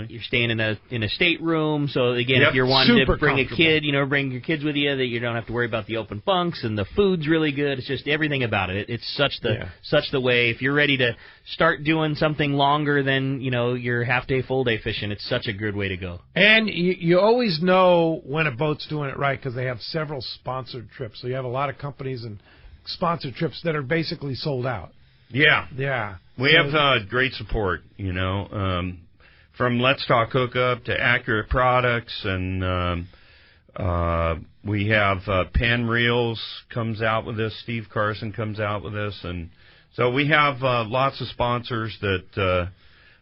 you're staying in a stateroom. So again, if you're wanting to bring a kid, bring your kids with you, that you don't have to worry about the open bunks, and the food's really good. It's just everything about it. It's such the way. If you're ready to start doing something longer than your half-day, full-day fishing, it's such a good way to go. And you always know when a boat's doing it right because they have several sponsored trips. So you have a lot of companies and sponsored trips that are basically sold out. Yeah. We have great support, from Let's Talk Hookup to Accurate Products, and We have Pan Reels comes out with this. Steve Carson comes out with this, and so we have lots of sponsors that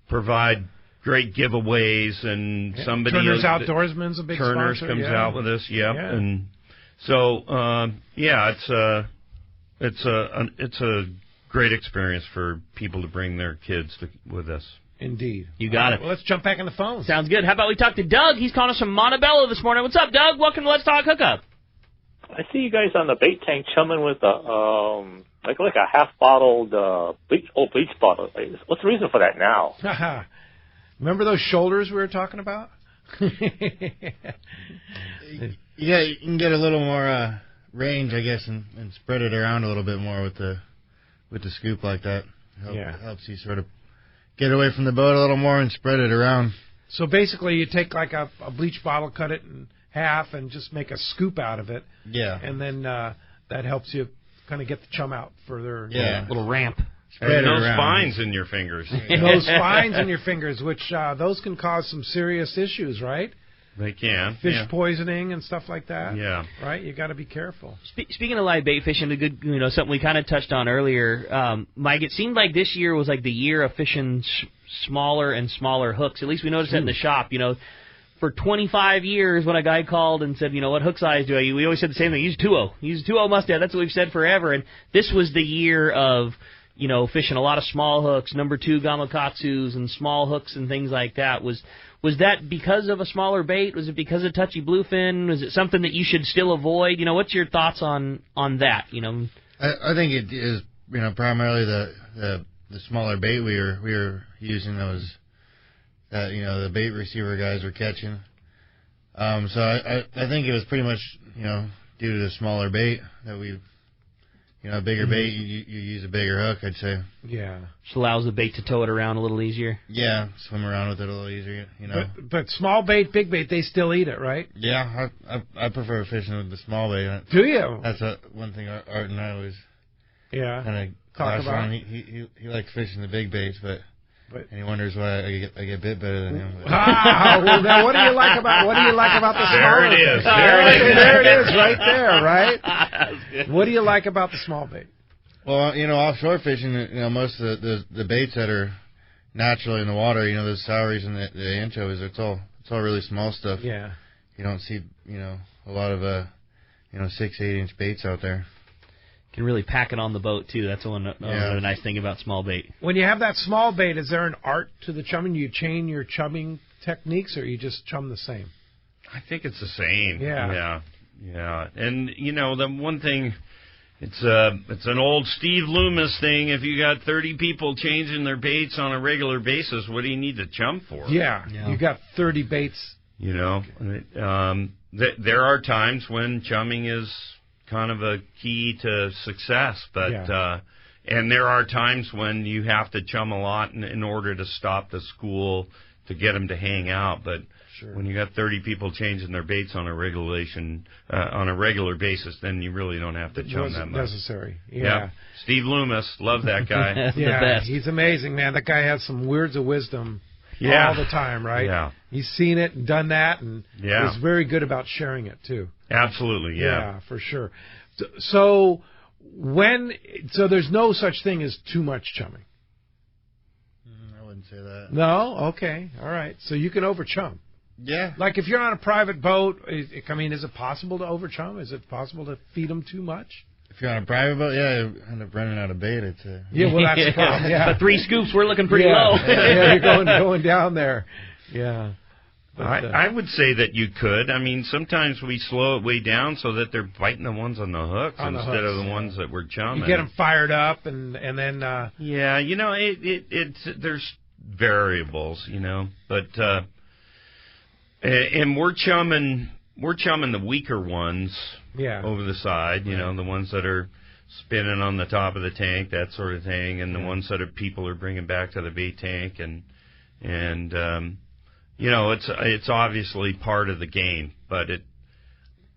provide great giveaways. And somebody Turner's Outdoorsman's a big Turner's sponsor. comes out with this, and so it's a great experience for people to bring their kids with us. Indeed. You got it. Well, let's jump back on the phone. Sounds good. How about we talk to Doug? He's calling us from Montebello this morning. What's up, Doug? Welcome to Let's Talk Hookup. I see you guys on the bait tank chumming with a like a half-bottled bleach bottle. What's the reason for that now? Remember those shoulders we were talking about? You can get a little more range, I guess, and spread it around a little bit more with the scoop like that. It helps you sort of get away from the boat a little more and spread it around. So basically, you take like a bleach bottle, cut it in half, and just make a scoop out of it. Yeah. And then that helps you kind of get the chum out further. Little ramp. And no spines in your fingers. No spines in your fingers, which those can cause some serious issues, right? They can. Fish poisoning and stuff like that. Yeah. Right? You got to be careful. Speaking of live bait fishing, something we kind of touched on earlier, Mike, it seemed like this year was like the year of fishing smaller and smaller hooks. At least we noticed that in the shop. For 25 years, when a guy called and said, what hook size do I use? We always said the same thing. Use 2.0. Use 2.0 mustad. That's what we've said forever. And this was the year of, fishing a lot of small hooks, number 2 gamakatsus and small hooks and things like that. Was that because of a smaller bait? Was it because of touchy bluefin? Was it something that you should still avoid? What's your thoughts on that? I think it is, primarily the smaller bait we were using those. The bait receiver guys were catching. So I think it was pretty much, due to the smaller bait that we've, a bigger bait, you use a bigger hook, I'd say. Yeah. Just allows the bait to tow it around a little easier. Yeah, swim around with it a little easier, But small bait, big bait, they still eat it, right? Yeah, I prefer fishing with the small bait. Do you? That's one thing Art and I always kind of talk about. On. He likes fishing the big baits, but and he wonders why I get bit better than him. Well, now what do you like about the small bait? There it is. There it is, right there, right? What do you like about the small bait? Well, offshore fishing, most of the baits that are naturally in the water, the sauries and the anchovies, it's all really small stuff. Yeah. You don't see, a lot of 6-8 inch baits out there. Can really pack it on the boat too. That's another nice thing about small bait. When you have that small bait, is there an art to the chumming? You chain your chumming techniques, or you just chum the same? I think it's the same. Yeah. And the one thing, it's an old Steve Loomis thing. If you got 30 people changing their baits on a regular basis, what do you need to chum for? Yeah. You got 30 baits. There are times when chumming is kind of a key to success, but and there are times when you have to chum a lot in order to stop the school to get them to hang out. But when you got 30 people changing their baits on a regular basis, then you really don't have to chum that much. Necessary. Yeah. Steve Loomis, love that guy. That's the best. He's amazing, man. That guy has some words of wisdom all the time, right? Yeah. He's seen it and done that, and is very good about sharing it too. Absolutely, Yeah, for sure. So there's no such thing as too much chumming. I wouldn't say that. No? Okay. All right. So you can over-chum. Yeah. Like if you're on a private boat, is it possible to over-chum? Is it possible to feed them too much? If you're on a private boat, you end up running out of bait. Well, that's the problem. Yeah. But 3 scoops, we're looking pretty low. You're going down there. Yeah. But, I would say that you could. I mean, sometimes we slow it way down so that they're biting the ones on the hooks instead of the ones that we're chumming. You get them fired up, and then. There's variables, but and we're chumming the weaker ones over the side, the ones that are spinning on the top of the tank, that sort of thing, and the ones that people are bringing back to the bait tank, and it's obviously part of the game, but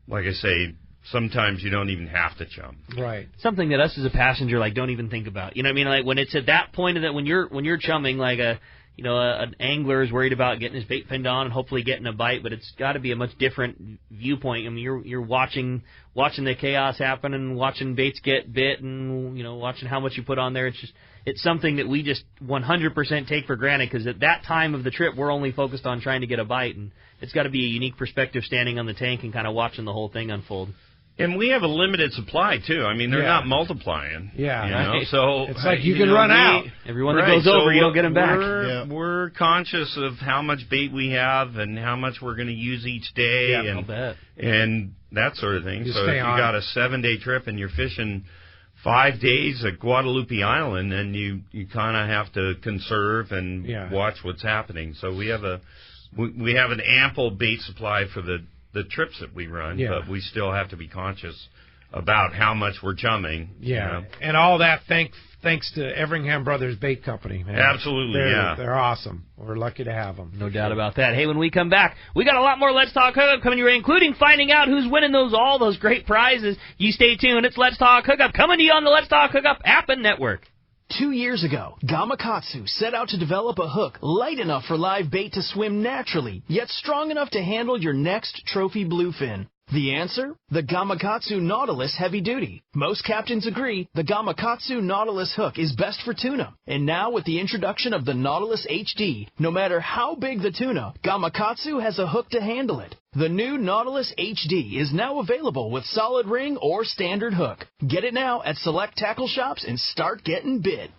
like I say, sometimes you don't even have to chum. Right. Something that us as a passenger don't even think about. You know what I mean? Like when it's at that point of that when you're chumming like a an angler is worried about getting his bait pinned on and hopefully getting a bite, but it's got to be a much different viewpoint. I mean, you're watching the chaos happen and watching baits get bit and, watching how much you put on there. It's something that we just 100% take for granted, because at that time of the trip, we're only focused on trying to get a bite, and it's got to be a unique perspective standing on the tank and kind of watching the whole thing unfold. And we have a limited supply, too. I mean, they're not multiplying. Yeah. So it's like you can run out. Everyone that goes over, you don't get them back. We're conscious of how much bait we have and how much we're going to use each day and that sort of thing. So if you got a 7-day trip and you're fishing 5 days at Guadalupe Island, then you kind of have to conserve and watch what's happening. So we have an ample bait supply for the trips that we run, but we still have to be conscious about how much we're chumming. Yeah, and all that thanks to Everingham Brothers Bait Company, man. Absolutely, they're awesome. We're lucky to have them. No doubt about that. Hey, when we come back, we got a lot more Let's Talk Hookup coming your way, including finding out who's winning all those great prizes. You stay tuned. It's Let's Talk Hookup coming to you on the Let's Talk Hookup app and network. 2 years ago, Gamakatsu set out to develop a hook light enough for live bait to swim naturally, yet strong enough to handle your next trophy bluefin. The answer? The Gamakatsu Nautilus Heavy Duty. Most captains agree the Gamakatsu Nautilus hook is best for tuna. And now with the introduction of the Nautilus HD, no matter how big the tuna, Gamakatsu has a hook to handle it. The new Nautilus HD is now available with solid ring or standard hook. Get it now at select tackle shops and start getting bit.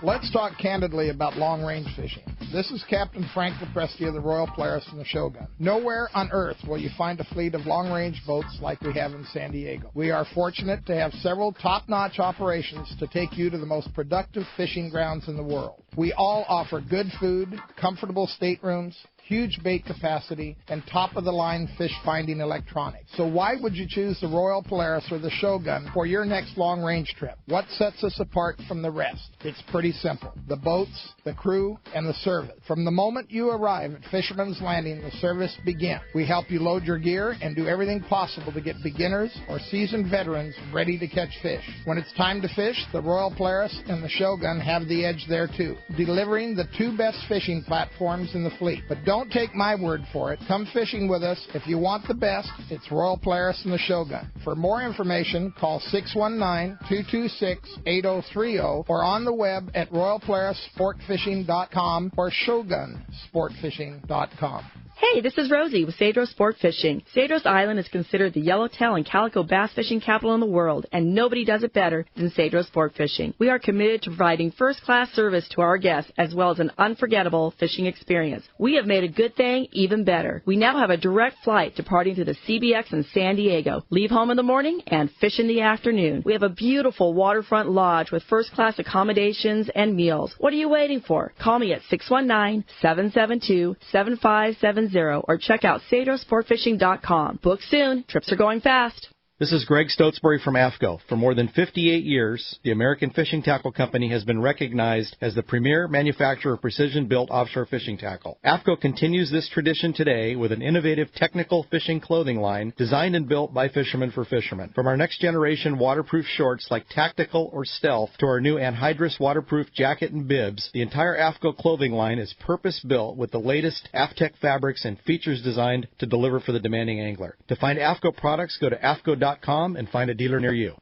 Let's talk candidly about long-range fishing. This is Captain Frank Lopresti of the Royal Polaris and the Shogun. Nowhere on Earth will you find a fleet of long-range boats like we have in San Diego. We are fortunate to have several top-notch operations to take you to the most productive fishing grounds in the world. We all offer good food, comfortable staterooms, huge bait capacity, and top-of-the-line fish-finding electronics. So why would you choose the Royal Polaris or the Shogun for your next long-range trip? What sets us apart from the rest? It's pretty simple. The boats, the crew, and the service. From the moment you arrive at Fisherman's Landing, the service begins. We help you load your gear and do everything possible to get beginners or seasoned veterans ready to catch fish. When it's time to fish, the Royal Polaris and the Shogun have the edge there too, delivering the 2 best fishing platforms in the fleet. But don't take my word for it. Come fishing with us. If you want the best, it's Royal Polaris and the Shogun. For more information, call 619-226-8030 or on the web at royalpolarissportfishing.com or shogunsportfishing.com. Hey, this is Rosie with Cedros Sport Fishing. Cedros Island is considered the yellowtail and calico bass fishing capital in the world, and nobody does it better than Cedros Sport Fishing. We are committed to providing first-class service to our guests, as well as an unforgettable fishing experience. We have made a good thing even better. We now have a direct flight departing to the CBX in San Diego. Leave home in the morning and fish in the afternoon. We have a beautiful waterfront lodge with first-class accommodations and meals. What are you waiting for? Call me at 619-772-7570 or check out cedrosportfishing.com. Book soon. Trips are going fast. This is Greg Stotesbury from AFCO. For more than 58 years, the American Fishing Tackle Company has been recognized as the premier manufacturer of precision-built offshore fishing tackle. AFCO continues this tradition today with an innovative technical fishing clothing line designed and built by fishermen for fishermen. From our next-generation waterproof shorts like Tactical or Stealth to our new anhydrous waterproof jacket and bibs, the entire AFCO clothing line is purpose-built with the latest AFTEC fabrics and features designed to deliver for the demanding angler. To find AFCO products, go to AFCO.com and find a dealer near you.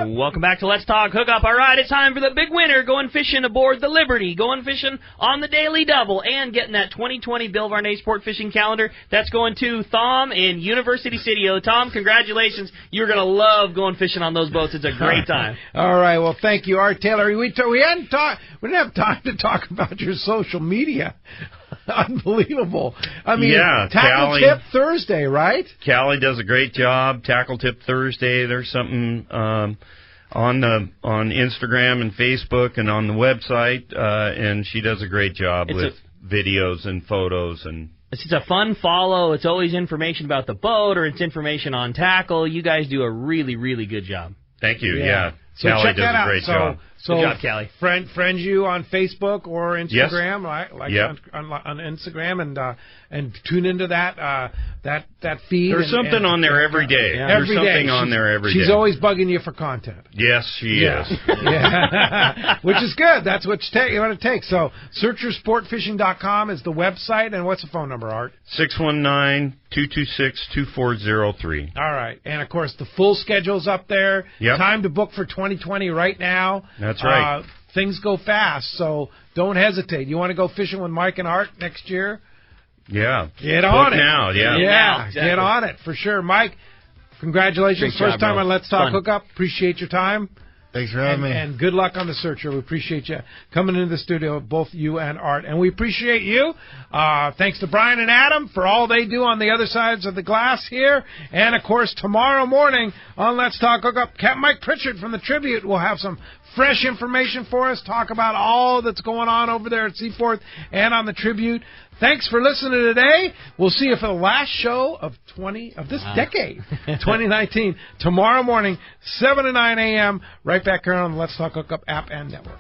Welcome back to Let's Talk Hookup. All right, it's time for the big winner, going fishing aboard the Liberty, going fishing on the Daily Double, and getting that 2020 Bill Varney Sport Fishing Calendar. That's going to Thom in University City. Tom, congratulations. You're going to love going fishing on those boats. It's a great time. All right, well, thank you, Art Taylor. We didn't have time to talk about your social media. Unbelievable. I mean, Tackle Tip Thursday, right? Callie does a great job. Tackle Tip Thursday. There's something on Instagram and Facebook and on the website, and she does a great job with videos and photos and. It's a fun follow. It's always information about the boat or it's information on tackle. You guys do a really, really good job. Thank you. Yeah. So Callie check does that a out. great job. So Good job, Callie. Friend you on Facebook or Instagram, Yes. like Yep. on Instagram, and tune into that feed. There's something on there every day. Yeah. There's Every day. something on there every day. She's always bugging you for content. Yes, she is. Yeah. Which is good. That's what you want to take. So searchersportfishing.com is the website, and what's the phone number, Art? 619-226-2403. All right. And, of course, the full schedule's up there. Yep. Time to book for 2020 right now. That's right. Things go fast, so don't hesitate. You want to go fishing with Mike and Art next year? Yeah. Get on Book it. now, yeah. Yeah, Exactly. get on it for sure. Mike, congratulations. Great First job, time bro. on Let's Talk Fun. Hookup. Appreciate your time. Thanks for having me. And good luck on the Searcher. We appreciate you coming into the studio, both you and Art. And we appreciate you. Thanks to Brian and Adam for all they do on the other sides of the glass here. And, of course, tomorrow morning on Let's Talk Hookup, Captain Mike Pritchard from the Tribute will have some fresh information for us, talk about all that's going on over there at Seaforth and on the Tribute. Thanks for listening today. We'll see you for the last show of this decade, 2019, tomorrow morning, 7 to 9 a.m., right back here on the Let's Talk Hookup app and network.